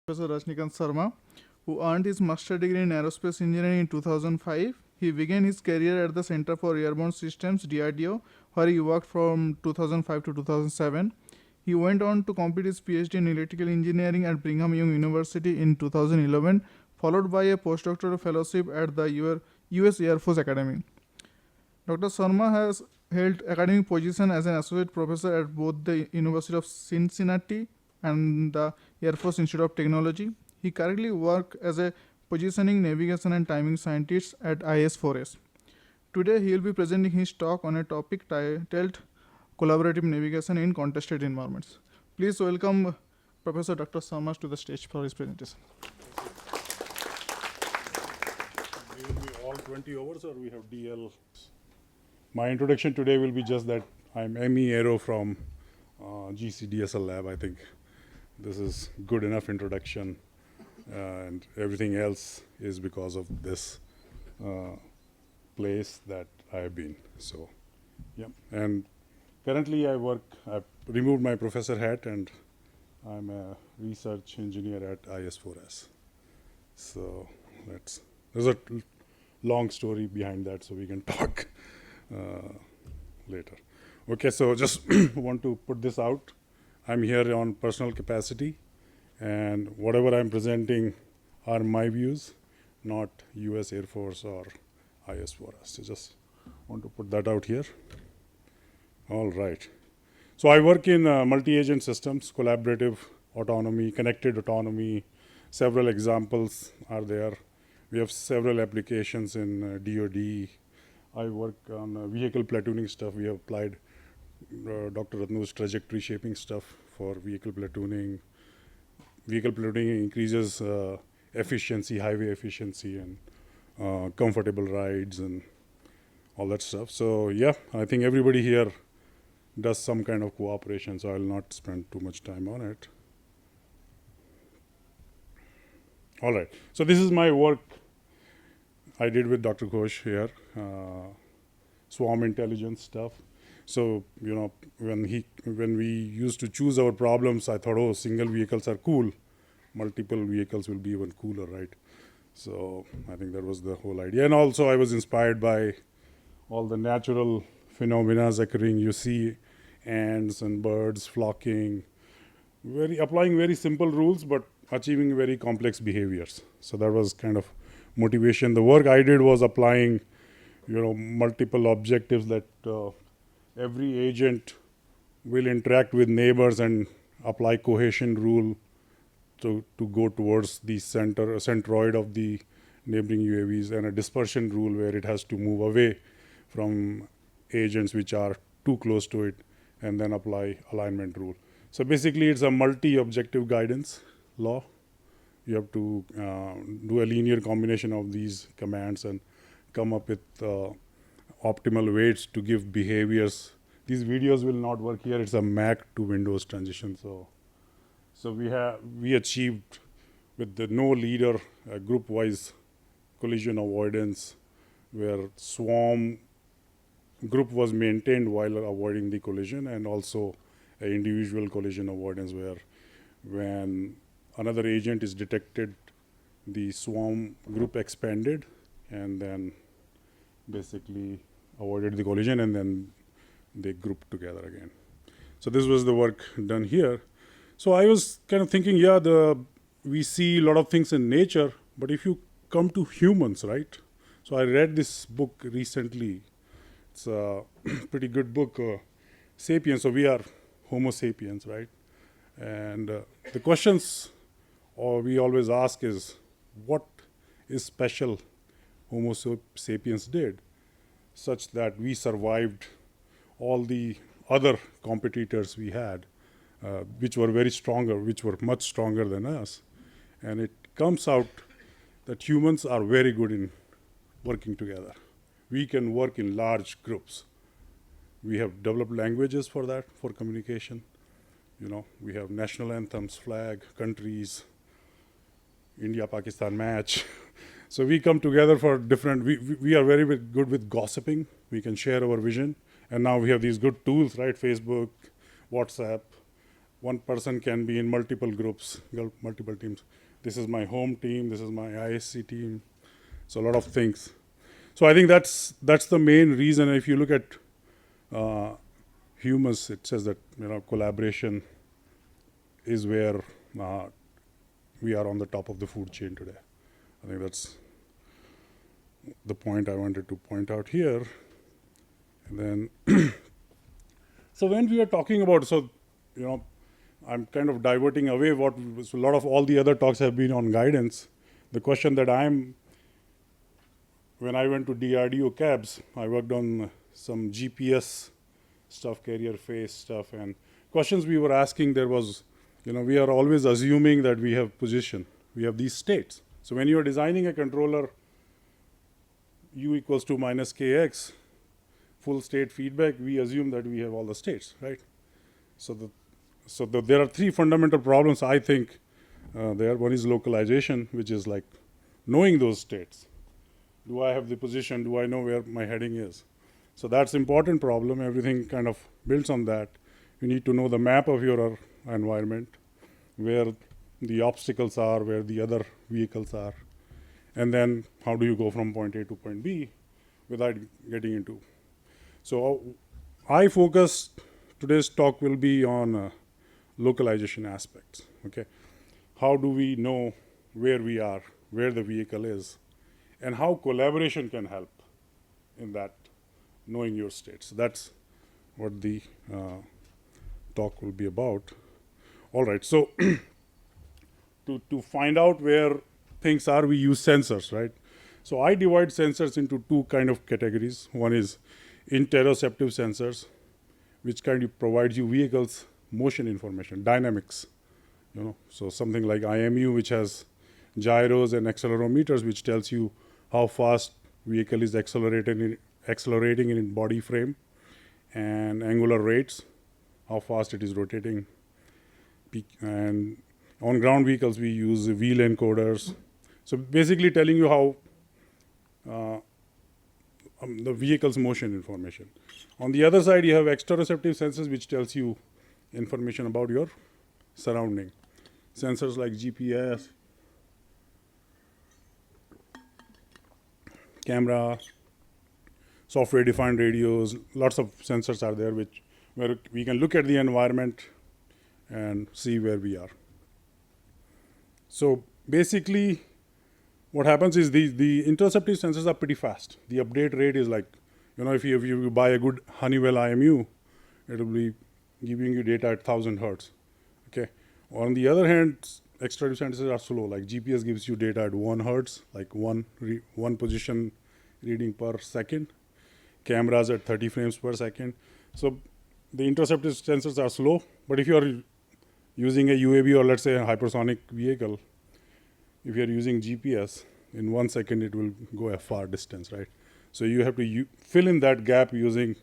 Professor Rajnikant Sharma, who earned his master's degree in Aerospace Engineering in 2005. He began his career at the Center for Airborne Systems (DRDO), where he worked from 2005 to 2007. He went on to complete his Ph.D. in Electrical Engineering at Brigham Young University in 2011, followed by a postdoctoral fellowship at the U.S. Air Force Academy. Dr. Sharma has held academic position as an associate professor at both the University of Cincinnati and the Air Force Institute of Technology. He currently works as a positioning, navigation and timing scientist at IS-4S. Today he will be presenting his talk on a topic titled Collaborative Navigation in Contested Environments. Please welcome Professor Dr. Sharma to the stage for his presentation. Will be all 20 hours or we have DL? My introduction today will be just that I'm ME Aero from GCDSL lab. I think this is good enough introduction, and everything else is because of this place that I have been. So, yeah. And currently I've removed my professor hat and I'm a research engineer at IS-4S. So there's a long story behind that, so we can talk later. Okay, so just want to put this out. I'm here on personal capacity, and whatever I'm presenting are my views, not US Air Force or IS-4S. So just want to put that out here. All right. So I work in multi-agent systems, collaborative autonomy, connected autonomy. Several examples are there. We have several applications in DOD. I work on vehicle platooning stuff. We have applied Dr. Ratnu's trajectory shaping stuff for vehicle platooning. Vehicle platooning increases efficiency, highway efficiency, and comfortable rides and all that stuff. So yeah, I think everybody here does some kind of cooperation, so I'll not spend too much time on it. All right, so this is my work I did with Dr. Ghosh here, swarm intelligence stuff. So, you know, when we used to choose our problems, I thought, oh, single vehicles are cool. Multiple vehicles will be even cooler, right? So I think that was the whole idea. And also I was inspired by all the natural phenomena occurring. You see ants and birds flocking, applying very simple rules, but achieving very complex behaviors. So that was kind of motivation. The work I did was applying, you know, multiple objectives that every agent will interact with neighbors and apply cohesion rule to go towards the centroid of the neighboring UAVs, and a dispersion rule where it has to move away from agents which are too close to it, and then apply alignment rule. So basically it's a multi-objective guidance law. You have to do a linear combination of these commands and come up with optimal weights to give behaviors. These videos will not work here. It's a Mac to Windows transition. So we achieved with the no leader group-wise collision avoidance, where swarm group was maintained while avoiding the collision, and also an individual collision avoidance where when another agent is detected, the swarm group expanded and then basically avoided the collision, and then they grouped together again. So this was the work done here. So I was kind of thinking, yeah, we see a lot of things in nature, but if you come to humans, right? So I read this book recently. It's a pretty good book, Sapiens. So we are Homo sapiens, right? And the questions we always ask is, what is special Homo sapiens did such that we survived all the other competitors we had, which were much stronger than us. And it comes out that humans are very good in working together. We can work in large groups. We have developed languages for that, for communication. You know, we have national anthems, flag, countries, India-Pakistan match. So we come together for different, we are very good with gossiping. We can share our vision. And now we have these good tools, right? Facebook, WhatsApp, one person can be in multiple groups, multiple teams. This is my home team, this is my ISC team. So a lot of things. So I think that's the main reason. If you look at humans, it says that collaboration is where we are on the top of the food chain today. I think that's the point I wanted to point out here. And then, so when we are talking about, I'm kind of diverting away so a lot of all the other talks have been on guidance. The question that when I went to DRDO cabs, I worked on some GPS stuff, carrier face stuff, and questions we were asking, there was, we are always assuming that we have position, we have these states. So when you are designing a controller, U equals to minus kx, full state feedback, we assume that we have all the states, right? So there are three fundamental problems, I think, there. One is localization, which is like knowing those states. Do I have the position? Do I know where my heading is? So that's important problem. Everything kind of builds on that. You need to know the map of your environment, where the obstacles are, where the other vehicles are. And then how do you go from point A to point B without getting into. So I focus, today's talk will be on localization aspects. Okay, how do we know where we are, where the vehicle is, and how collaboration can help in that, knowing your state. So that's what the talk will be about. All right, so to find out where things are, we use sensors, right? So I divide sensors into two kind of categories. One is interoceptive sensors, which kind of provides you vehicles motion information, dynamics. So something like IMU, which has gyros and accelerometers, which tells you how fast vehicle is accelerating in body frame, and angular rates, how fast it is rotating. And on ground vehicles, we use wheel encoders. So basically telling you how the vehicle's motion information. On the other side, you have exteroceptive sensors, which tells you information about your surrounding. Sensors like GPS, camera, software-defined radios, lots of sensors are there where we can look at the environment and see where we are. So basically, what happens is the interoceptive sensors are pretty fast. The update rate is like, if you buy a good Honeywell IMU, it will be giving you data at 1000 hertz. Okay. On the other hand, exteroceptive sensors are slow. Like GPS gives you data at 1 hertz, like one position reading per second. Cameras at 30 frames per second. So the interoceptive sensors are slow, but if you are using a UAV or let's say a hypersonic vehicle, if you are using GPS, in 1 second it will go a far distance, right? So you have to fill in that gap using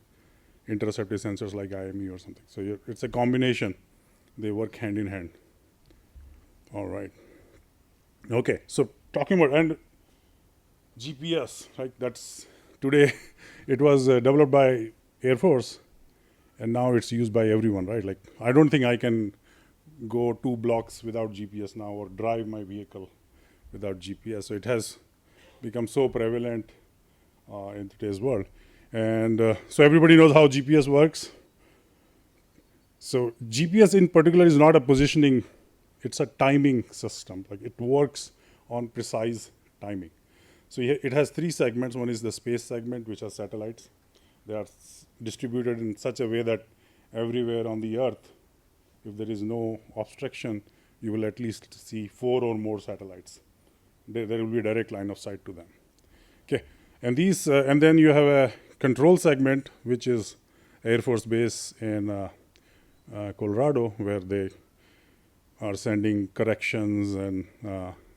interoceptive sensors like IME or something. So it's a combination. They work hand in hand. All right. Okay, so talking about and GPS, right? That's today. It was developed by Air Force, and now it's used by everyone, right? Like I don't think I can go 2 blocks without GPS now, or drive my vehicle without GPS. So it has become so prevalent in today's world, and so everybody knows how GPS works. So GPS in particular is not a positioning; it's a timing system. Like it works on precise timing. So it has 3 segments. One is the space segment, which are satellites. They are distributed in such a way that everywhere on the Earth, if there is no obstruction, you will at least see 4 or more satellites. There will be a direct line of sight to them. Okay, and these, and then you have a control segment, which is Air Force Base in Colorado, where they are sending corrections and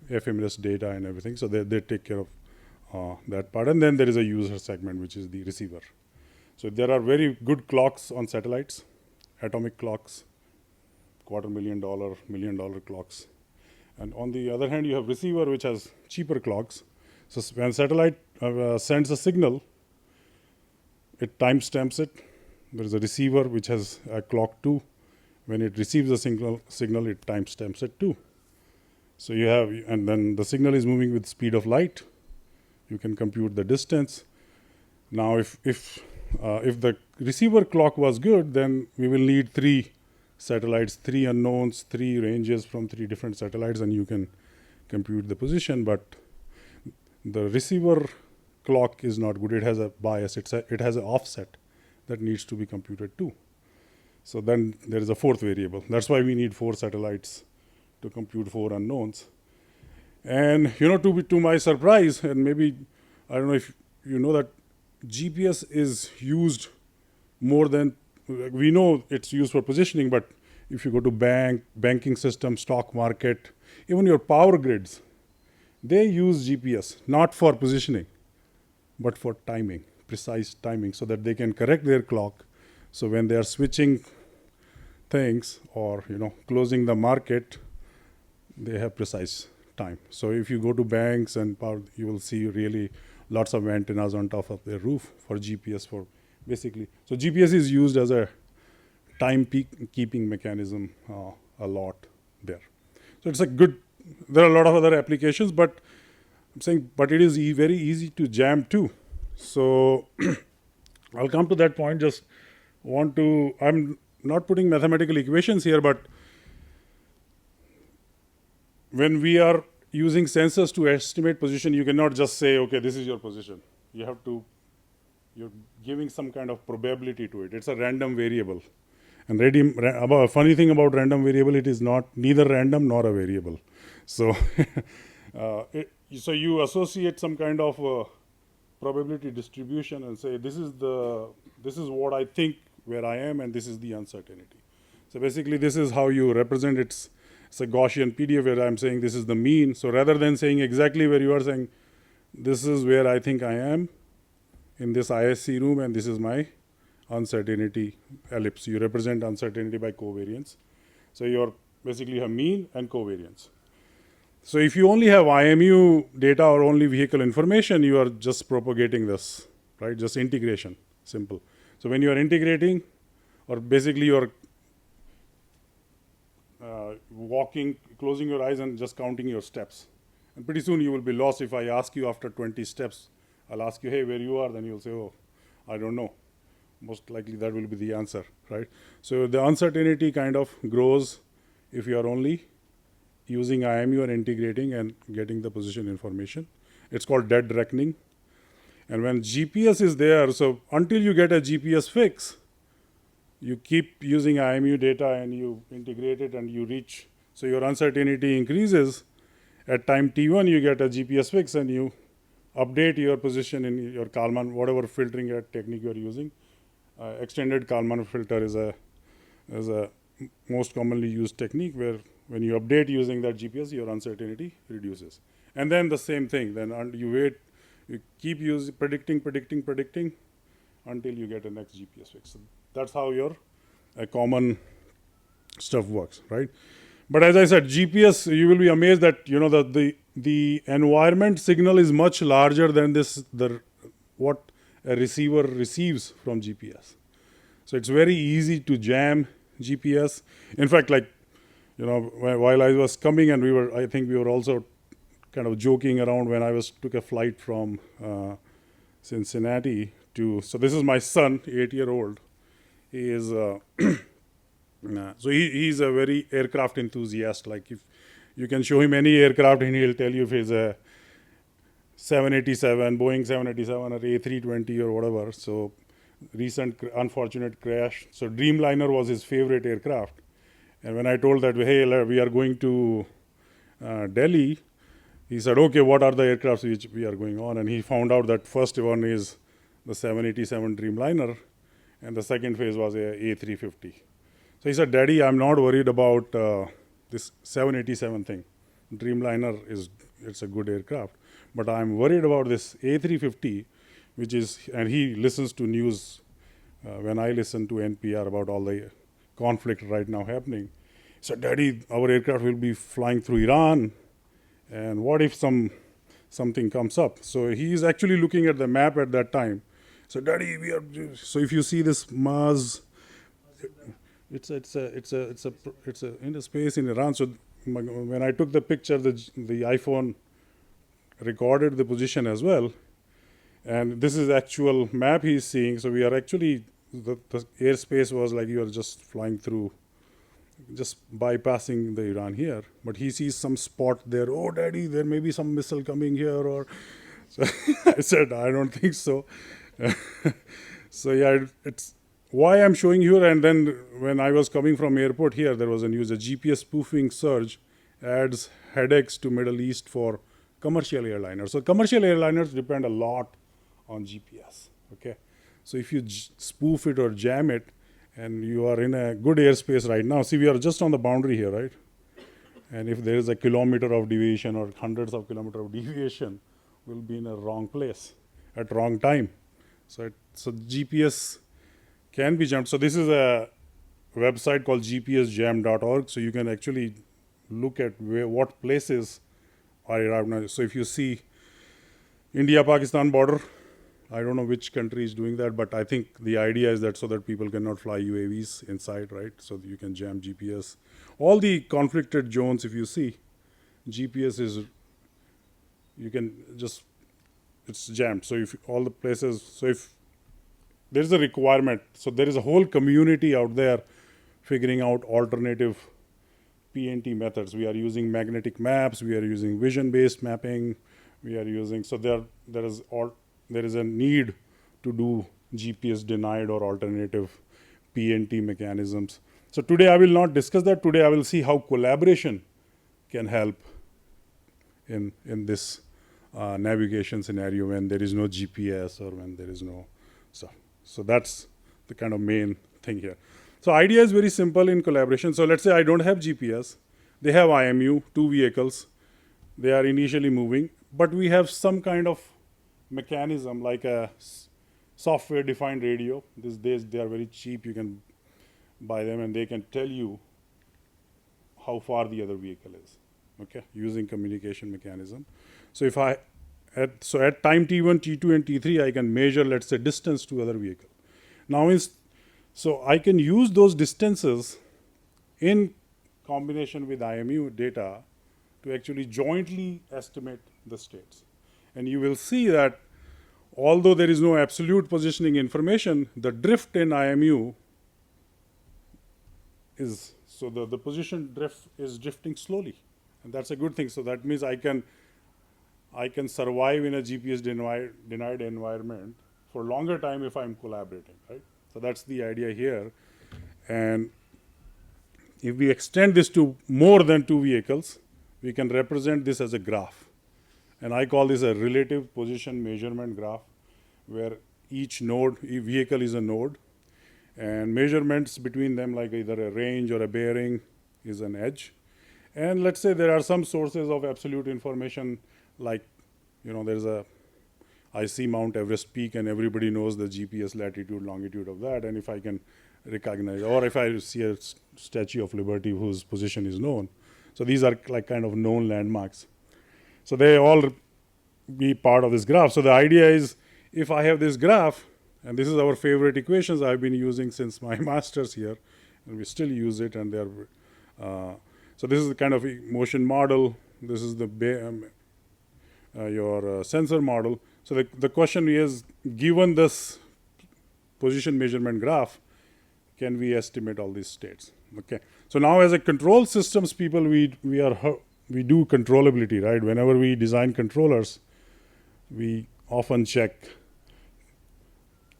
ephemeris data and everything. So they take care of that part. And then there is a user segment, which is the receiver. So there are very good clocks on satellites, atomic clocks, $250,000, $1 million clocks. And on the other hand, you have receiver, which has cheaper clocks. So when satellite sends a signal, it timestamps it. There is a receiver which has a clock too, when it receives a signal, it timestamps it too. So you have, and then the signal is moving with speed of light. You can compute the distance. Now, if the receiver clock was good, then we will need 3 satellites, 3 unknowns, 3 ranges from 3 different satellites, and you can compute the position. But the receiver clock is not good. It has a bias. It has an offset that needs to be computed too. So then there is a 4th variable. That's why we need 4 satellites to compute 4 unknowns. And to my surprise, and maybe I don't know if you know that GPS is used more than, we know it's used for positioning, but if you go to banking system, stock market, even your power grids, they use GPS not for positioning, but for timing, precise timing, so that they can correct their clock. So when they are switching things or closing the market, they have precise time. So if you go to banks and power, you will see really lots of antennas on top of their roof for GPS, for basically. So GPS is used as a time keeping mechanism a lot there. So it's a good, there are a lot of other applications, but I'm saying, but it is very easy to jam too. So I'll come to that point. Just I'm not putting mathematical equations here, but when we are using sensors to estimate position, you cannot just say, okay, this is your position. You're giving some kind of probability to it. It's a random variable. And a funny thing about random variable, it is neither random nor a variable. So, so you associate some kind of probability distribution and say, this is what I think where I am, and this is the uncertainty. So basically, this is how you represent it. It's a Gaussian PDF where I'm saying this is the mean. So rather than saying exactly where you are saying, this is where I think I am in this ISC room, and this is my uncertainty ellipse. You represent uncertainty by covariance. So you're basically have mean and covariance. So if you only have IMU data or only vehicle information, you are just propagating this, right? Just integration, simple. So when you are integrating, or basically you're walking, closing your eyes and just counting your steps. And pretty soon you will be lost. If I ask you after 20 steps, I'll ask you, hey, where you are? Then you'll say, oh, I don't know. Most likely that will be the answer, right? So the uncertainty kind of grows if you are only using IMU or integrating and getting the position information. It's called dead reckoning. And when GPS is there, so until you get a GPS fix, you keep using IMU data and you integrate it and you reach, so your uncertainty increases. At time T1, you get a GPS fix and you update your position in your Kalman, whatever filtering technique you're using. Extended Kalman filter is a most commonly used technique where when you update using that GPS, your uncertainty reduces. And then the same thing, then you wait, you keep predicting until you get a next GPS fix. So that's how your common stuff works, right? But as I said, GPS, you will be amazed that the environment signal is much larger than what a receiver receives from GPS. So it's very easy to jam GPS. In fact, while I was coming, and I think we were also kind of joking around when I took a flight from Cincinnati so this is my son, 8-year-old. He is, so he's a very aircraft enthusiast. Like if you can show him any aircraft and he'll tell you if it's a 787, Boeing 787 or A320 or whatever. So recent unfortunate crash. So Dreamliner was his favorite aircraft. And when I told that, hey, we are going to Delhi, he said, okay, what are the aircrafts which we are going on? And he found out that first one is the 787 Dreamliner, and the second phase was a A350. So he said, Daddy, I'm not worried about this 787 thing. Dreamliner it's a good aircraft, but I'm worried about this A350, and he listens to news when I listen to NPR about all the conflict right now happening. He said, Daddy, our aircraft will be flying through Iran, and what if something comes up? So he is actually looking at the map at that time. So Daddy, so if you see this Mars, It's a in a space in Iran. So when I took the picture, the iPhone recorded the position as well, and this is actual map he's seeing. So we are actually the airspace was like you are just flying through, just bypassing the Iran here. But he sees some spot there. Oh, daddy, there may be some missile coming here, or so I said I don't think so. So yeah, it's why I'm showing you. And then when I was coming from airport here, there was a news: a GPS spoofing surge adds headaches to Middle East for commercial airliners. So commercial airliners depend a lot on GPS. Okay, so if you spoof it or jam it, and you are in a good airspace right now. See, we are just on the boundary here, right? And if there is a kilometer of deviation or hundreds of kilometers of deviation, we'll be in a wrong place at wrong time. So GPS can be jammed. So this is a website called gpsjam.org. So you can actually look at what places are around. So if you see India-Pakistan border, I don't know which country is doing that, but I think the idea is that so that people cannot fly UAVs inside, right? So that you can jam GPS. All the conflicted zones, if you see, GPS is, you can just, it's jammed. So if all the places, so if there's a requirement, so there is a whole community out there figuring out alternative PNT methods. We are using magnetic maps, we are using vision-based mapping, we are using, so there is a need to do GPS denied or alternative PNT mechanisms. So today I will not discuss that. Today I will see how collaboration can help in this navigation scenario when there is no GPS or when there is no stuff. So that's the kind of main thing here. So idea is very simple in collaboration. So let's say I don't have GPS. They have IMU, 2 vehicles. They are initially moving, but we have some kind of mechanism like a software defined radio. These days they are very cheap. You can buy them and they can tell you how far the other vehicle is, okay, using communication mechanism. So if at time T1, T2 and T3, I can measure, let's say, distance to other vehicle. Now so I can use those distances in combination with IMU data to actually jointly estimate the states. And you will see that although there is no absolute positioning information, the drift in IMU is, so the position drift is drifting slowly. And that's a good thing. So that means I can survive in a GPS denied environment for longer time if I'm collaborating, right? So that's the idea here. And if we extend this to more than 2 vehicles, we can represent this as a graph. And I call this a relative position measurement graph, where each vehicle is a node, and measurements between them, like either a range or a bearing, is an edge. And let's say there are some sources of absolute information, like, I see Mount Everest peak and everybody knows the GPS latitude, longitude of that. And if I can recognize, or if I see a Statue of Liberty whose position is known. So these are like kind of known landmarks. So they all be part of this graph. So the idea is, if I have this graph, and this is our favorite equations I've been using since my master's here, and we still use it, and so this is the kind of motion model. This is the your sensor model. So the question is, given this position measurement graph, can we estimate all these states? Okay. So now as a control systems people, we do controllability, right? Whenever we design controllers, we often check,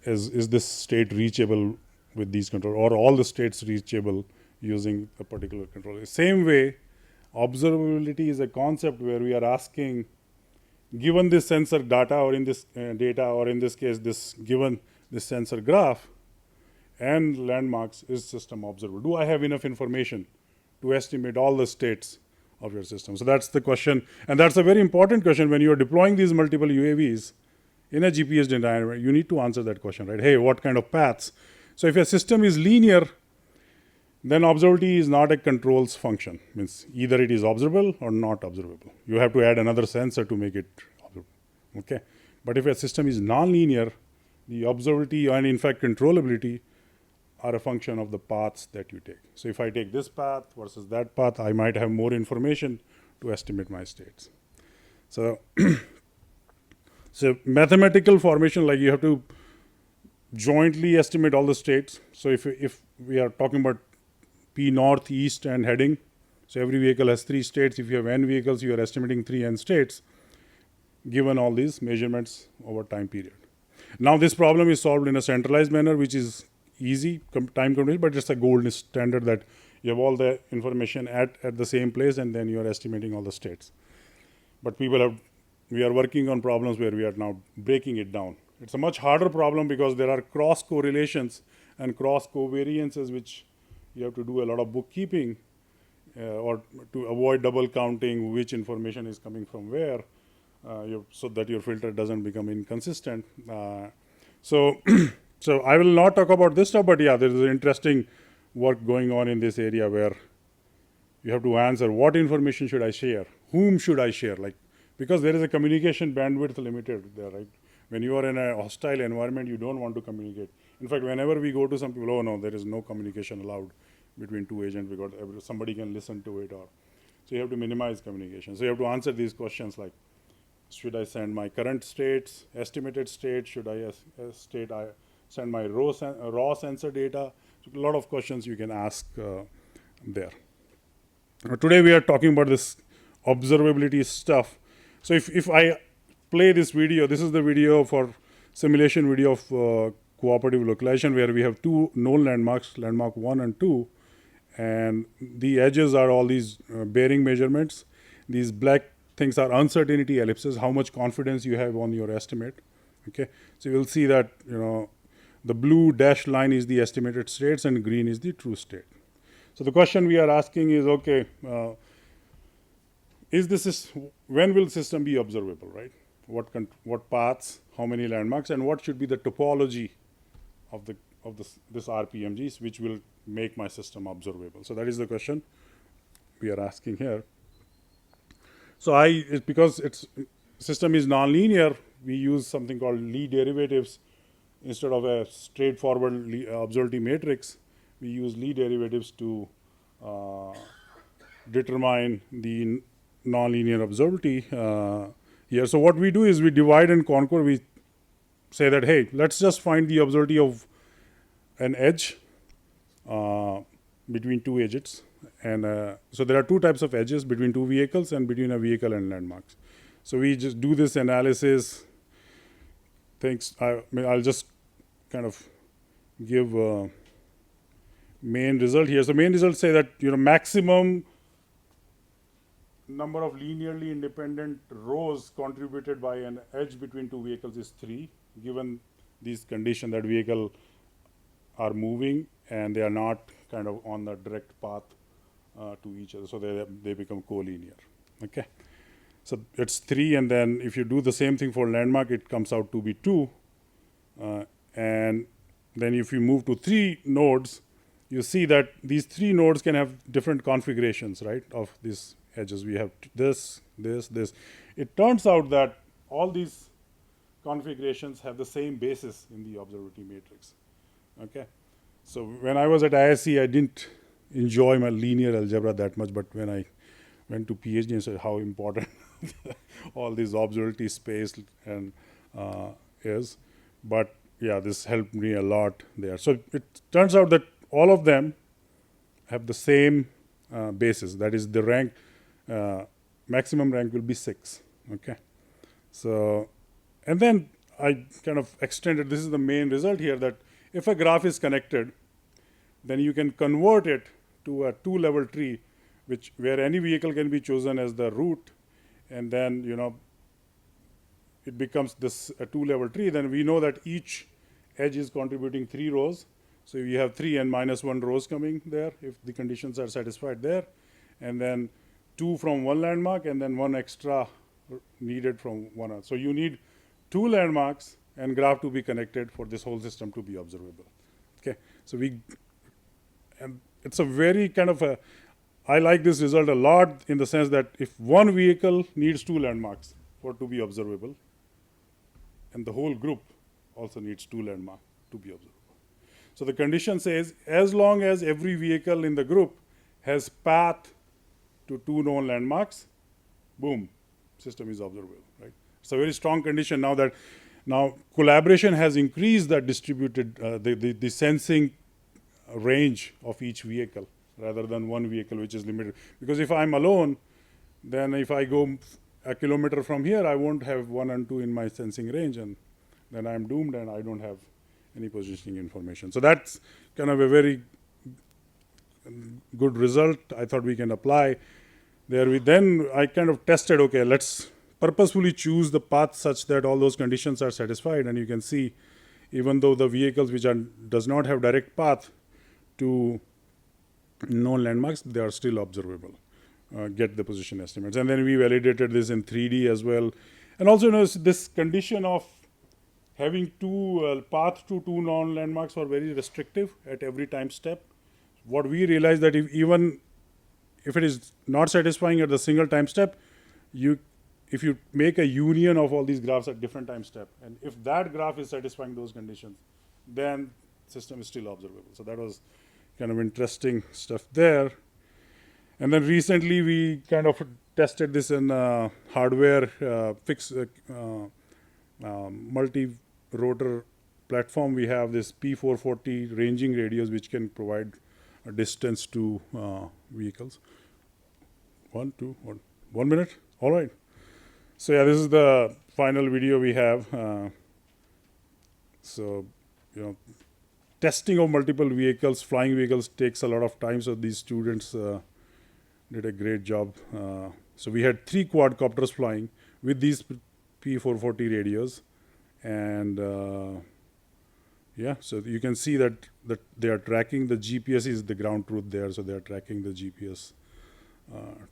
is this state reachable with these controllers, or all the states reachable using a particular controller. Same way, observability is a concept where we are asking, given this sensor data, or in this case, given this sensor graph and landmarks, is system observable? Do I have enough information to estimate all the states of your system? So that's the question, and that's a very important question when you are deploying these multiple UAVs in a GPS environment. You need to answer that question, right? Hey, what kind of paths? So if a system is linear, then observability is not a controls function. Means either it is observable or not observable. You have to add another sensor to make it observable. Okay, but if a system is non-linear, the observability and in fact controllability are a function of the paths that you take. So if I take this path versus that path, I might have more information to estimate my states. So, so mathematical formation, like you have to jointly estimate all the states. So if we are talking about P north, east, and heading, so every vehicle has 3 states. If you have n vehicles, you are estimating 3 n states, given all these measurements over time period. Now this problem is solved in a centralized manner, which is easy, time constraint, but it's a gold standard that you have all the information at the same place, and then you are estimating all the states. But we are working on problems where we are now breaking it down. It's a much harder problem because there are cross correlations and cross covariances, which you have to do a lot of bookkeeping or to avoid double counting which information is coming from where, so that your filter doesn't become inconsistent. So so I will not talk about this stuff, but yeah, there is interesting work going on in this area where you have to answer what information should I share, whom should I share, like, because there is a communication bandwidth limited there, right? When you are in a hostile environment, you don't want to communicate. In fact, whenever we go to some people, oh no, there is no communication allowed between 2 agents because somebody can listen to it, or so you have to minimize communication. So you have to answer these questions like, should I send my current states, estimated state? Should I send my raw sensor data? So a lot of questions you can ask there. Today we are talking about this observability stuff. So if I play this video, this is the video for simulation video of cooperative localization, where we have 2 known landmarks, landmark 1 and 2, and the edges are all these bearing measurements. These black things are uncertainty ellipses, how much confidence you have on your estimate. Okay, so you will see that, you know, the blue dashed line is the estimated states and green is the true state. So the question we are asking is, okay, when will system be observable, right? What paths, how many landmarks, and what should be the topology of this RPMGs, which will make my system observable? So that is the question we are asking here. So because its system is nonlinear, we use something called Lie derivatives instead of a straightforward observability matrix. We use Lie derivatives to determine the nonlinear observability here. So what we do is we divide and conquer. We say that, hey, let's just find the observability of an edge between 2 edges. And so there are 2 types of edges, between 2 vehicles and between a vehicle and landmarks. So we just do this analysis. I'll just kind of give main result here. So main results say that, you know, maximum number of linearly independent rows contributed by an edge between 2 vehicles is 3, given these condition that vehicle are moving and they are not kind of on the direct path to each other, so they become collinear. Okay, so it's 3, and then if you do the same thing for landmark, it comes out to be 2, and then if you move to 3 nodes, you see that these 3 nodes can have different configurations, right, of these edges. We have this. It turns out that all these configurations have the same basis in the observability matrix. Okay, so when I was at ISC, I didn't enjoy my linear algebra that much, but when I went to PhD and said how important all this observability space and is, but yeah, this helped me a lot there. So it turns out that all of them have the same basis. That is, the rank, maximum rank will be 6. Okay, so, and then I kind of extended. This is the main result here, that if a graph is connected, then you can convert it to a 2-level tree, where any vehicle can be chosen as the root, and then, you know, it becomes this a 2-level tree. Then we know that each edge is contributing 3 rows. So you have 3 n minus 1 rows coming there if the conditions are satisfied there, and then 2 from 1 landmark, and then 1 extra needed from 1 other. So you need 2 landmarks and graph to be connected for this whole system to be observable. Okay, so and it's a very kind of I like this result a lot, in the sense that if one vehicle needs 2 landmarks for to be observable, and the whole group also needs 2 landmarks to be observable. So the condition says as long as every vehicle in the group has path to 2 known landmarks, boom, system is observable, right? It's a very strong condition now collaboration has increased that distributed, the sensing range of each vehicle rather than one vehicle which is limited. Because if I'm alone, then if I go a kilometer from here, I won't have 1 and 2 in my sensing range, and then I'm doomed and I don't have any positioning information. So that's kind of a very good result I thought we can apply. Then I kind of tested, okay, let's purposefully choose the path such that all those conditions are satisfied. And you can see, even though the vehicles which does not have direct path to known landmarks, they are still observable, get the position estimates. And then we validated this in 3D as well. And also, this condition of having path to 2 known landmarks were very restrictive at every time step. What we realized that even if it is not satisfying at the single time step, if you make a union of all these graphs at different time step, and if that graph is satisfying those conditions, then system is still observable. So that was kind of interesting stuff there. And then recently we kind of tested this in hardware multi-rotor platform. We have this P440 ranging radius which can provide a distance to vehicles. 1 minute. All right. So yeah, this is the final video we have. Testing of multiple vehicles, flying vehicles, takes a lot of time. So these students did a great job. So we had 3 quadcopters flying with these P440 radios, and so you can see that they are tracking the GPS is the ground truth there. So they are tracking the GPS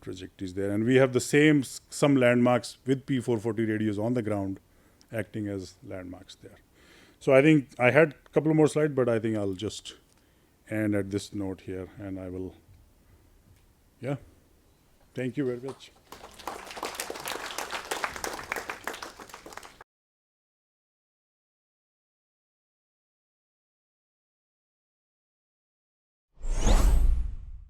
trajectories there, and we have the some landmarks with P440 radios on the ground acting as landmarks there. So I think I had a couple more slides, but I think I'll just end at this note here, and I will, thank you very much.